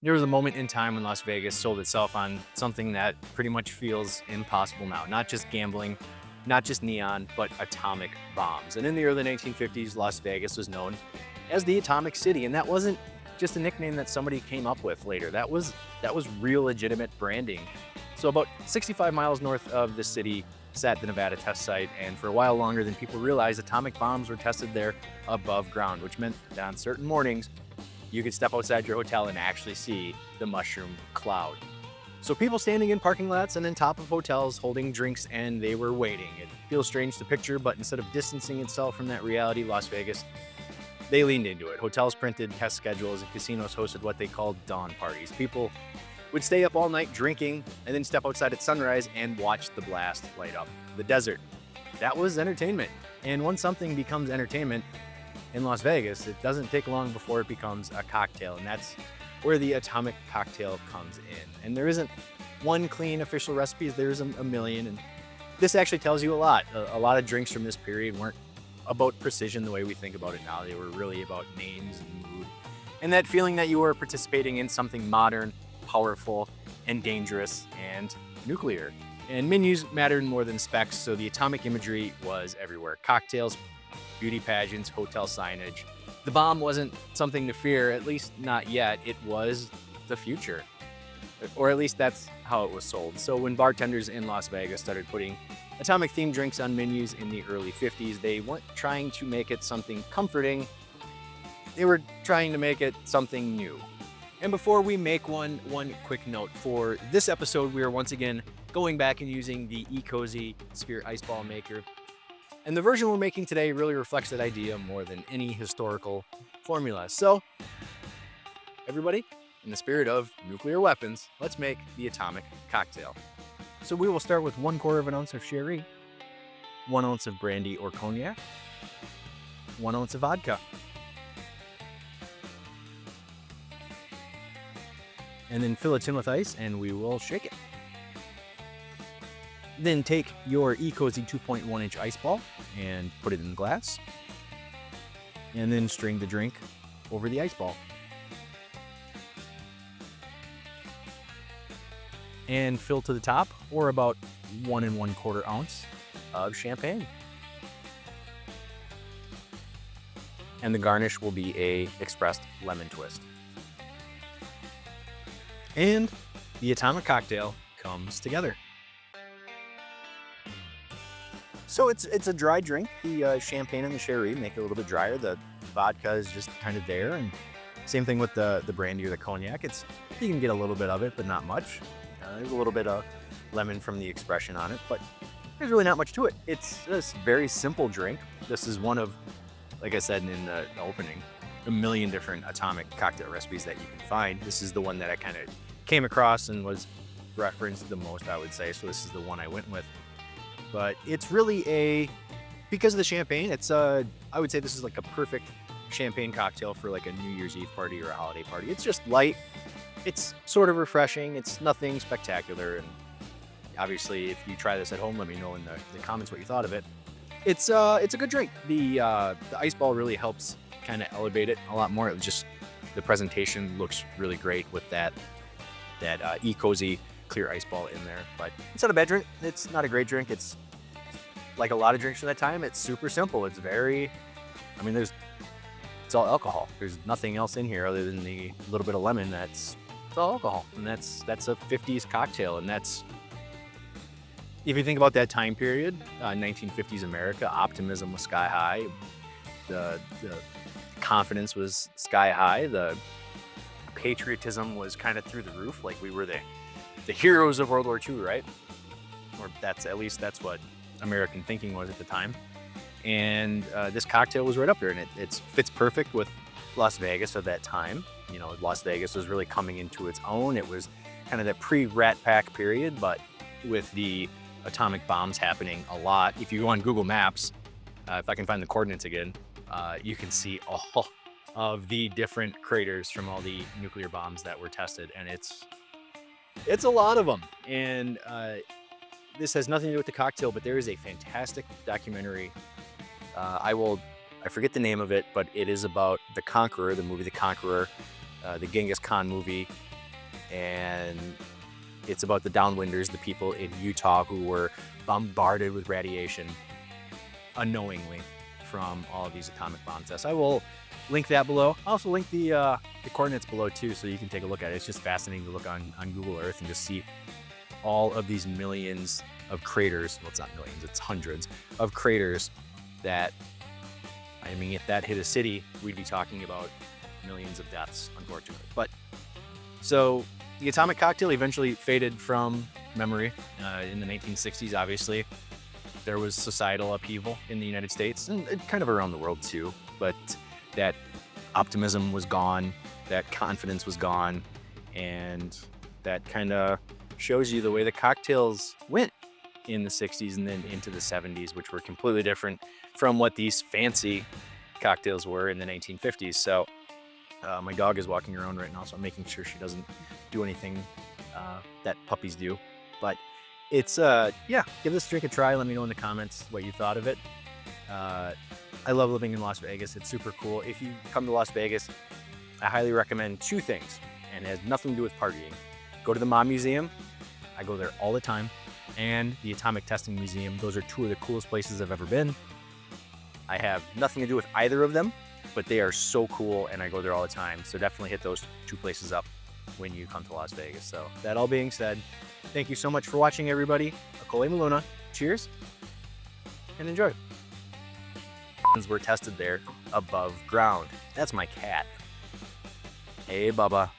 There was a moment in time when Las Vegas sold itself on something that pretty much feels impossible now. Not just gambling, not just neon, but atomic bombs. And in the early 1950s, Las Vegas was known as the Atomic City, and that wasn't just a nickname that somebody came up with later. That was real legitimate branding. So about 65 miles north of the city sat the Nevada test site, and for a while longer than people realized, atomic bombs were tested there above ground, which meant that on certain mornings you could step outside your hotel and actually see the mushroom cloud. So people standing in parking lots and on top of hotels holding drinks, and they were waiting. It feels strange to picture, but instead of distancing itself from that reality, Las Vegas, they leaned into it. Hotels printed test schedules and casinos hosted what they called dawn parties. People would stay up all night drinking and then step outside at sunrise and watch the blast light up the desert. That was entertainment. And once something becomes entertainment in Las Vegas, it doesn't take long before it becomes a cocktail. And that's where the atomic cocktail comes in. And there isn't one clean official recipe, there's a million. And this actually tells you a lot. A lot of drinks from this period weren't about precision the way we think about it now. They were really about names and mood. And that feeling that you were participating in something modern, powerful, and dangerous, and nuclear. And menus mattered more than specs, so the atomic imagery was everywhere. Cocktails, beauty pageants, hotel signage. The bomb wasn't something to fear, at least not yet. It was the future. Or at least that's how it was sold. So when bartenders in Las Vegas started putting atomic themed drinks on menus in the early 50s, they weren't trying to make it something comforting. They were trying to make it something new. And before we make one quick note. For this episode, we are once again going back and using the ecozy sphere ice ball maker. And the version we're making today really reflects that idea more than any historical formula. So, everybody, in the spirit of nuclear weapons, let's make the atomic cocktail. So we will start with 1/4 of an ounce of sherry, 1 ounce of brandy or cognac, 1 ounce of vodka, and then fill it in with ice, and we will shake it. Then take your ecozy 2.1-inch ice ball and put it in the glass, and then string the drink over the ice ball. And fill to the top, or about 1 1/4 ounce of champagne. And the garnish will be a expressed lemon twist. And the atomic cocktail comes together. So it's a dry drink. The champagne and the sherry make it a little bit drier. The vodka is just kind of there, and same thing with the brandy or the cognac. You can get a little bit of it, but not much. There's a little bit of lemon from the expression on it, but there's really not much to it. It's this very simple drink. This is one of, like I said in the opening, a million different atomic cocktail recipes that you can find. This is the one that I kind of came across and was referenced the most, I would say. So this is the one I went with. But it's really because of the champagne, I would say this is like a perfect champagne cocktail for like a New Year's Eve party or a holiday party. It's just light. It's sort of refreshing. It's nothing spectacular. And obviously, if you try this at home, let me know in the comments what you thought of it. It's a good drink. The ice ball really helps kind of elevate it a lot more. It was just, the presentation looks really great with that ecozy clear ice ball in there. But it's not a bad drink. It's not a great drink. It's like a lot of drinks from that time. It's super simple. It's all alcohol. There's nothing else in here other than the little bit of lemon. It's all alcohol, and that's a 50s cocktail. And that's, if you think about that time period, 1950s America, optimism was sky high. The confidence was sky high. The patriotism was kind of through the roof. Like, we were the heroes of World War II, right? Or that's what American thinking was at the time. And this cocktail was right up there, and it fits perfect with Las Vegas of that time. You know, Las Vegas was really coming into its own. It was kind of that pre-Rat Pack period, but with the atomic bombs happening a lot. If you go on Google Maps, if I can find the coordinates again, you can see all of the different craters from all the nuclear bombs that were tested, and it's a lot of them. And this has nothing to do with the cocktail, but there is a fantastic documentary. I forget the name of it, but it is about the Conqueror, the movie The Conqueror, the Genghis Khan movie. and it's about the downwinders, the people in Utah who were bombarded with radiation unknowingly from all of these atomic bomb tests. I will link that below. I'll also link the coordinates below too, so you can take a look at it. It's just fascinating to look on Google Earth and just see all of these millions of craters. Well, it's not millions, it's hundreds of craters that, I mean, if that hit a city, we'd be talking about millions of deaths, unfortunately. But so the atomic cocktail eventually faded from memory in the 1960s, obviously. There was societal upheaval in the United States and kind of around the world too, but that optimism was gone, that confidence was gone, and that kind of shows you the way the cocktails went in the 60s and then into the 70s, which were completely different from what these fancy cocktails were in the 1950s. So my dog is walking around right now, so I'm making sure she doesn't do anything that puppies do. But it's, yeah, give this drink a try. Let me know in the comments what you thought of it. I love living in Las Vegas. It's super cool. If you come to Las Vegas, I highly recommend 2 things, and it has nothing to do with partying. Go to the Mom Museum. I go there all the time. And the Atomic Testing Museum. Those are 2 of the coolest places I've ever been. I have nothing to do with either of them, but they are so cool and I go there all the time. So definitely hit those 2 places up when you come to Las Vegas. So that all being said, thank you so much for watching, everybody. Akole Maluna. Cheers and enjoy. Were tested there above ground. That's my cat. Hey, Bubba.